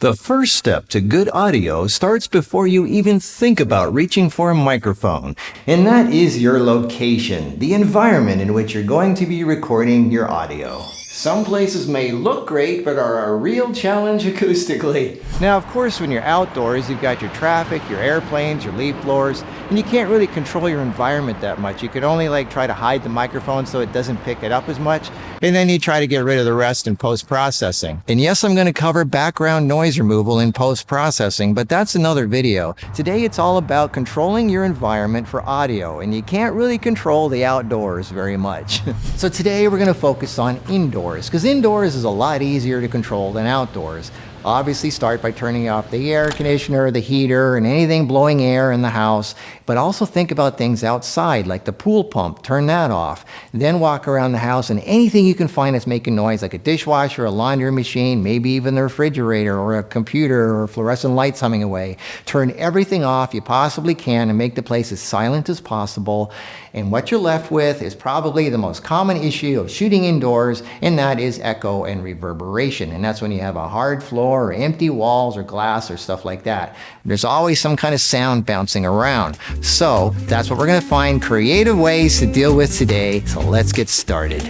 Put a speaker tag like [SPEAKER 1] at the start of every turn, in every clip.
[SPEAKER 1] The first step to good audio starts before you even think about reaching for a microphone, and that is your location, the environment in which you're going to be recording your audio. Some places may look great, but are a real challenge acoustically. Now, of course, when you're outdoors, you've got your traffic, your airplanes, your leaf blowers, and you can't really control your environment that much. You can only try to hide the microphone so it doesn't pick it up as much, and then you try to get rid of the rest in post-processing. And yes, I'm going to cover background noise removal in post-processing, but that's another video. Today, it's all about controlling your environment for audio, and you can't really control the outdoors very much. So today, we're going to focus on indoors, because indoors is a lot easier to control than outdoors. Obviously, start by turning off the air conditioner, the heater, and anything blowing air in the house. But also think about things outside, like the pool pump. Turn that off. Then walk around the house, and anything you can find that's making noise, like a dishwasher, a laundry machine, maybe even the refrigerator, or a computer, or fluorescent lights humming away. Turn everything off you possibly can and make the place as silent as possible. And what you're left with is probably the most common issue of shooting indoors, and that is echo and reverberation. And that's when you have a hard floor, or empty walls or glass or stuff like that. There's always some kind of sound bouncing around. So that's what we're going to find creative ways to deal with today. So let's get started.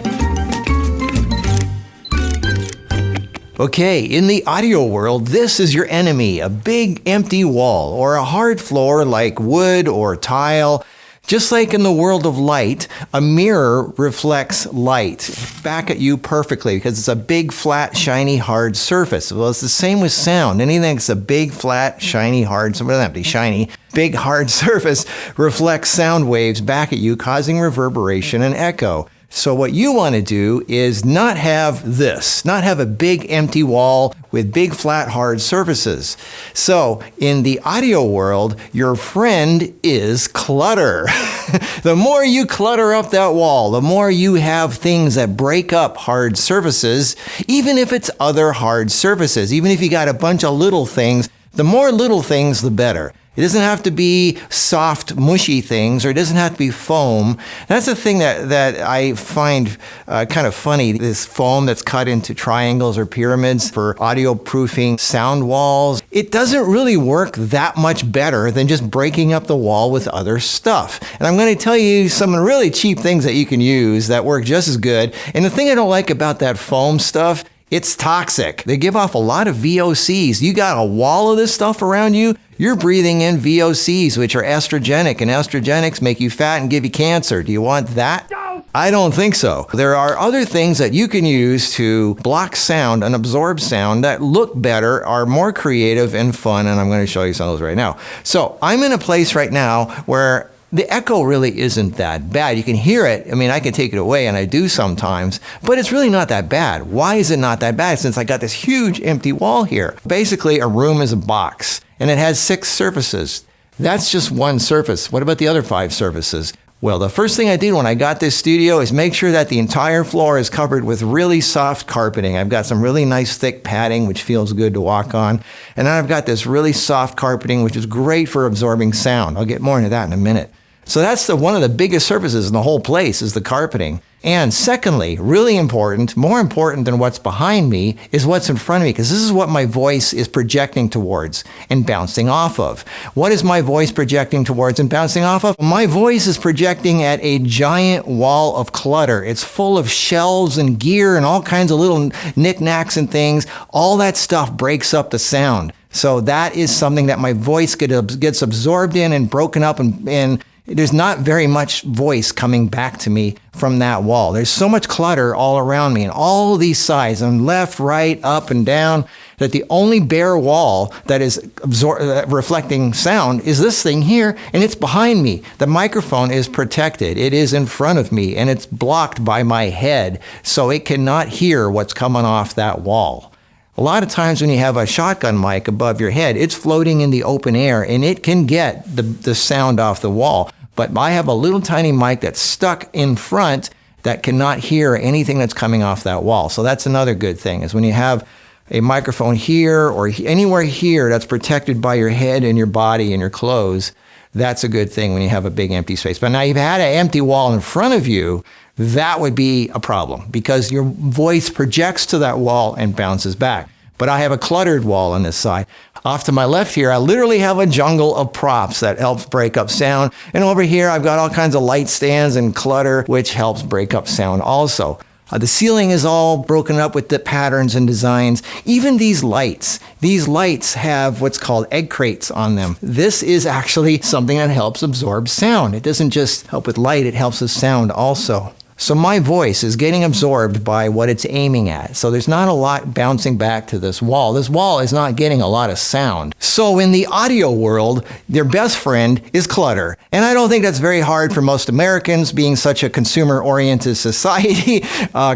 [SPEAKER 1] Okay, in the audio world, this is your enemy, a big empty wall or a hard floor like wood or tile. Just like in the world of light, a mirror reflects light back at you perfectly because it's a big, flat, shiny, hard surface. Well, it's the same with sound. Anything that's a big, flat, shiny, hard, so it doesn't have to be shiny, big, hard surface reflects sound waves back at you, causing reverberation and echo. So what you want to do is not have this, not have a big empty wall with big flat hard surfaces. So in the audio world, your friend is clutter. The more you clutter up that wall, the more you have things that break up hard surfaces, even if it's other hard surfaces, even if you got a bunch of little things, the more little things, the better. It doesn't have to be soft, mushy things, or it doesn't have to be foam. That's the thing that I find kind of funny, this foam that's cut into triangles or pyramids for audio-proofing sound walls. It doesn't really work that much better than just breaking up the wall with other stuff. And I'm going to tell you some really cheap things that you can use that work just as good. And the thing I don't like about that foam stuff, it's toxic. They give off a lot of VOCs. You got a wall of this stuff around you, you're breathing in VOCs, which are estrogenic, and estrogenics make you fat and give you cancer. Do you want that? No. I don't think so. There are other things that you can use to block sound and absorb sound that look better, are more creative and fun, and I'm going to show you some of those right now. So I'm in a place right now where the echo really isn't that bad. You can hear it. I mean, I can take it away, and I do sometimes, but it's really not that bad. Why is it not that bad? Since I got this huge empty wall here. Basically, a room is a box, and it has 6 surfaces. That's just one surface. What about the other 5 surfaces? Well, the first thing I did when I got this studio is make sure that the entire floor is covered with really soft carpeting. I've got some really nice thick padding, which feels good to walk on. And then I've got this really soft carpeting, which is great for absorbing sound. I'll get more into that in a minute. So that's one of the biggest surfaces in the whole place is the carpeting. And secondly, really important, more important than what's behind me, is what's in front of me, because this is what my voice is projecting towards and bouncing off of. What is my voice projecting towards and bouncing off of? My voice is projecting at a giant wall of clutter. It's full of shelves and gear and all kinds of little knickknacks and things. All that stuff breaks up the sound. So that is something that my voice gets absorbed in and broken up, and there's not very much voice coming back to me from that wall. There's so much clutter all around me and all these sides, and left, right, up, and down, that the only bare wall that is reflecting sound is this thing here, and it's behind me. The microphone is protected. It is in front of me, and it's blocked by my head, so it cannot hear what's coming off that wall. A lot of times when you have a shotgun mic above your head, it's floating in the open air, and it can get the sound off the wall. But I have a little tiny mic that's stuck in front that cannot hear anything that's coming off that wall. So that's another good thing, is when you have a microphone here or anywhere here that's protected by your head and your body and your clothes, that's a good thing when you have a big empty space. But now you've had an empty wall in front of you, that would be a problem because your voice projects to that wall and bounces back. but I have a cluttered wall on this side. Off to my left here, I literally have a jungle of props that helps break up sound. And over here, I've got all kinds of light stands and clutter, which helps break up sound also. The ceiling is all broken up with the patterns and designs. Even these lights have what's called egg crates on them. This is actually something that helps absorb sound. It doesn't just help with light, it helps with sound also. So my voice is getting absorbed by what it's aiming at. So there's not a lot bouncing back to this wall. This wall is not getting a lot of sound. So in the audio world, their best friend is clutter. And I don't think that's very hard for most Americans, being such a consumer-oriented society.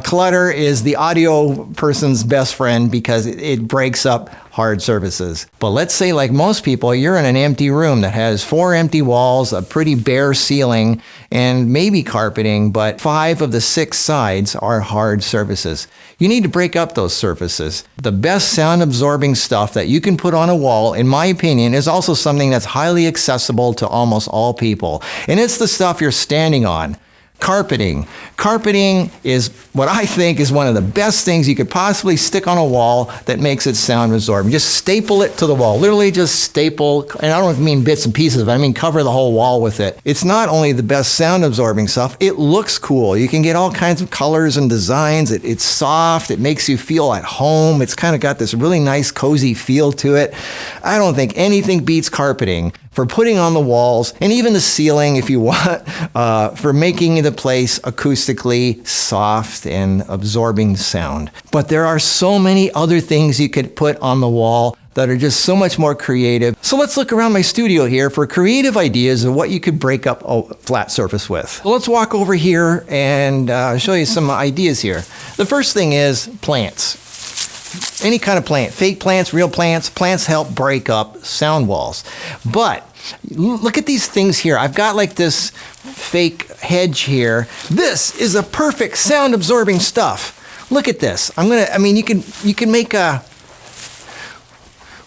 [SPEAKER 1] Clutter is the audio person's best friend because it breaks up hard surfaces. But let's say, like most people, you're in an empty room that has 4 empty walls, a pretty bare ceiling, and maybe carpeting, but 5 of the 6 sides are hard surfaces. You need to break up those surfaces. The best sound absorbing stuff that you can put on a wall, in my opinion, is also something that's highly accessible to almost all people. And it's the stuff you're standing on. Carpeting. Carpeting is what I think is one of the best things you could possibly stick on a wall that makes it sound absorbing. Just staple it to the wall. Literally just staple, and I don't mean bits and pieces of it, I mean cover the whole wall with it. It's not only the best sound absorbing stuff, it looks cool. You can get all kinds of colors and designs. It's soft. It makes you feel at home. It's kind of got this really nice cozy feel to it. I don't think anything beats carpeting for putting on the walls, and even the ceiling if you want, for making the place acoustically soft and absorbing sound. But there are so many other things you could put on the wall that are just so much more creative. So let's look around my studio here for creative ideas of what you could break up a flat surface with. So let's walk over here and show you some ideas here. The first thing is plants. Any kind of plant, fake plants, real plants. Plants help break up sound walls. But look at these things here. I've got like this fake hedge here. This is a perfect sound absorbing stuff. Look at this. You can make a,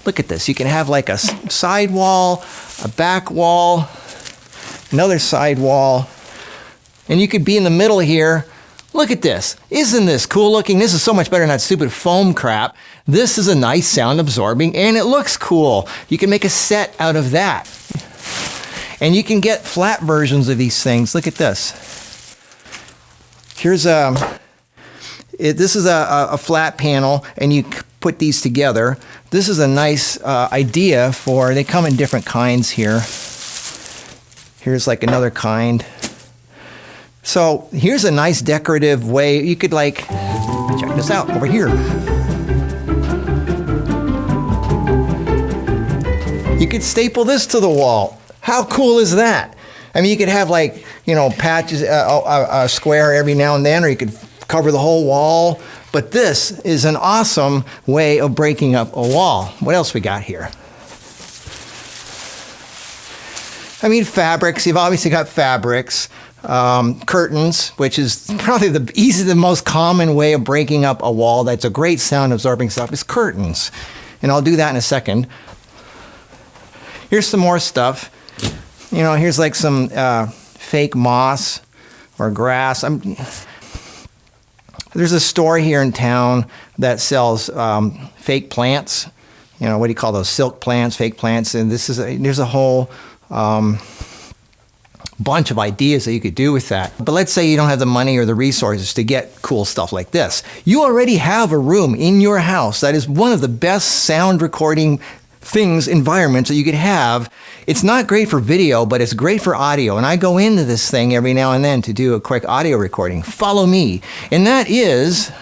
[SPEAKER 1] look at this. You can have like a side wall, a back wall, another side wall, and you could be in the middle here. Look at this. Isn't this cool looking? This is so much better than that stupid foam crap. This is a nice sound absorbing and it looks cool. You can make a set out of that. And you can get flat versions of these things. Look at this. Here's this is a flat panel and you put these together. This is a nice idea for, they come in different kinds here. Here's like another kind. So here's a nice decorative way. You could like, check this out over here. You could staple this to the wall. How cool is that? I mean, you could have like, patches, a square every now and then, or you could cover the whole wall. But this is an awesome way of breaking up a wall. What else we got here? I mean, fabrics. You've obviously got fabrics. Curtains, which is probably the most common way of breaking up a wall that's a great sound absorbing stuff, is curtains. And I'll do that in a second. Here's some more stuff. Here's like some fake moss or grass. There's a store here in town that sells fake plants. What do you call those? Silk plants, fake plants. And there's a whole bunch of ideas that you could do with that. But let's say you don't have the money or the resources to get cool stuff like this. You already have a room in your house that is one of the best sound recording environments that you could have. It's not great for video, but it's great for audio. And I go into this thing every now and then to do a quick audio recording. Follow me. And that is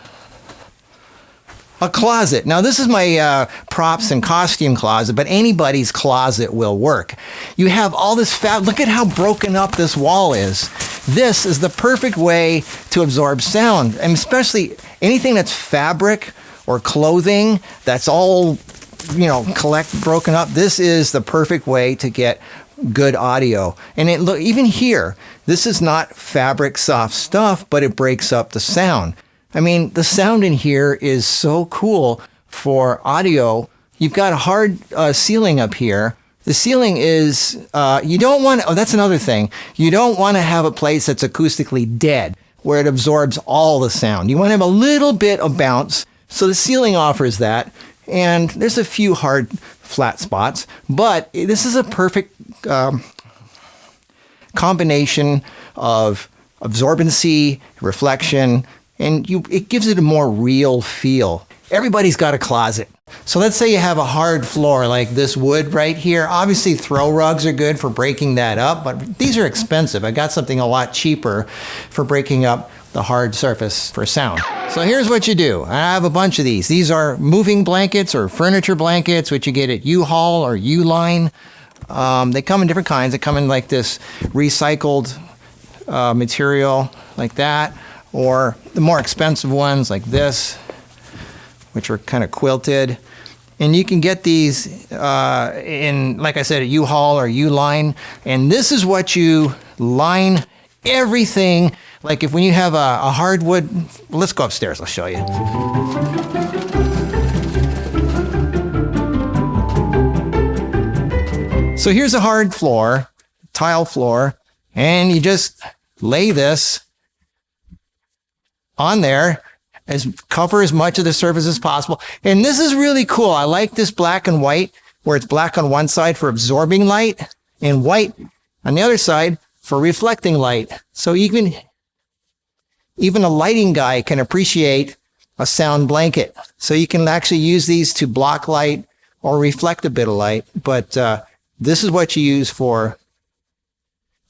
[SPEAKER 1] a closet. Now, this is my props and costume closet, but anybody's closet will work. You have all this look at how broken up this wall is. This is the perfect way to absorb sound, and especially anything that's fabric or clothing that's all, broken up. This is the perfect way to get good audio. And even here, this is not fabric soft stuff, but it breaks up the sound. I mean, the sound in here is so cool for audio. You've got a hard ceiling up here. The ceiling is, you don't want to, that's another thing. You don't want to have a place that's acoustically dead, where it absorbs all the sound. You want to have a little bit of bounce. So the ceiling offers that. and there's a few hard flat spots, but this is a perfect combination of absorbency, reflection, and it gives it a more real feel. Everybody's got a closet. So let's say you have a hard floor like this wood right here. Obviously throw rugs are good for breaking that up, but these are expensive. I got something a lot cheaper for breaking up the hard surface for sound. So here's what you do. I have a bunch of these. These are moving blankets or furniture blankets, which you get at U-Haul or U-Line. They come in different kinds. They come in like this recycled material like that, or the more expensive ones like this, which are kind of quilted. And you can get these in, like I said, a U-Haul or U-Line. And this is what you line everything. Like when you have a hardwood, let's go upstairs, I'll show you. So here's a hard floor, tile floor, and you just lay this on there, cover as much of the surface as possible. And this is really cool. I like this black and white, where it's black on one side for absorbing light and white on the other side for reflecting light. So even a lighting guy can appreciate a sound blanket. So you can actually use these to block light or reflect a bit of light. But this is what you use for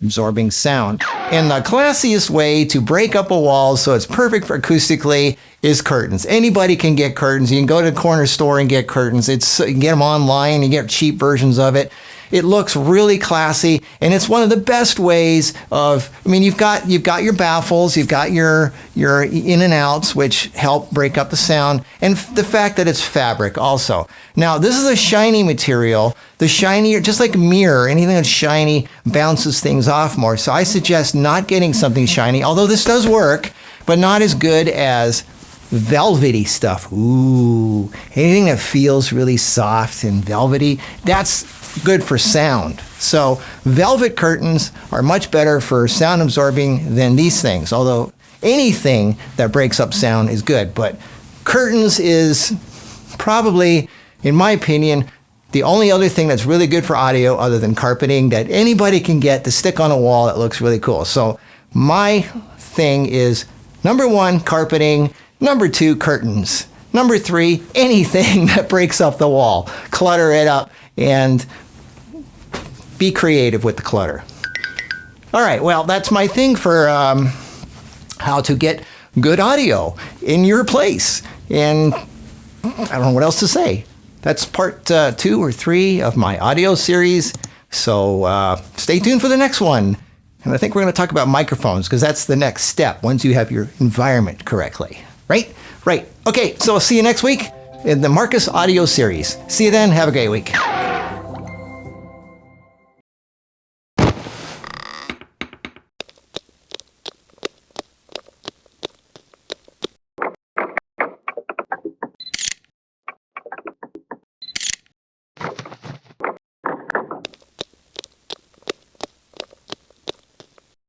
[SPEAKER 1] absorbing sound. And the classiest way to break up a wall so it's perfect for acoustically is curtains. Anybody can get curtains. You can go to the corner store and get curtains. You can get them online. You get cheap versions of it. It looks really classy, and it's one of the best ways of, I mean, you've got your baffles, you've got your in and outs, which help break up the sound, and the fact that it's fabric also. Now, this is a shiny material. The shinier, just like a mirror, anything that's shiny bounces things off more. So I suggest not getting something shiny, although this does work, but not as good as velvety stuff. Ooh, anything that feels really soft and velvety, that's good for sound. So velvet curtains are much better for sound absorbing than these things, although anything that breaks up sound is good. But curtains is probably, in my opinion, the only other thing that's really good for audio other than carpeting that anybody can get to stick on a wall that looks really cool. So my thing is, number 1, carpeting. Number 2, curtains. Number 3, anything that breaks up the wall. Clutter it up and be creative with the clutter. All right, well, that's my thing for how to get good audio in your place. And I don't know what else to say. That's part 2 or 3 of my audio series. So stay tuned for the next one. And I think we're going to talk about microphones because that's the next step once you have your environment correctly. Right? Right. Okay, so I'll see you next week in the Marcus Audio Series. See you then. Have a great week.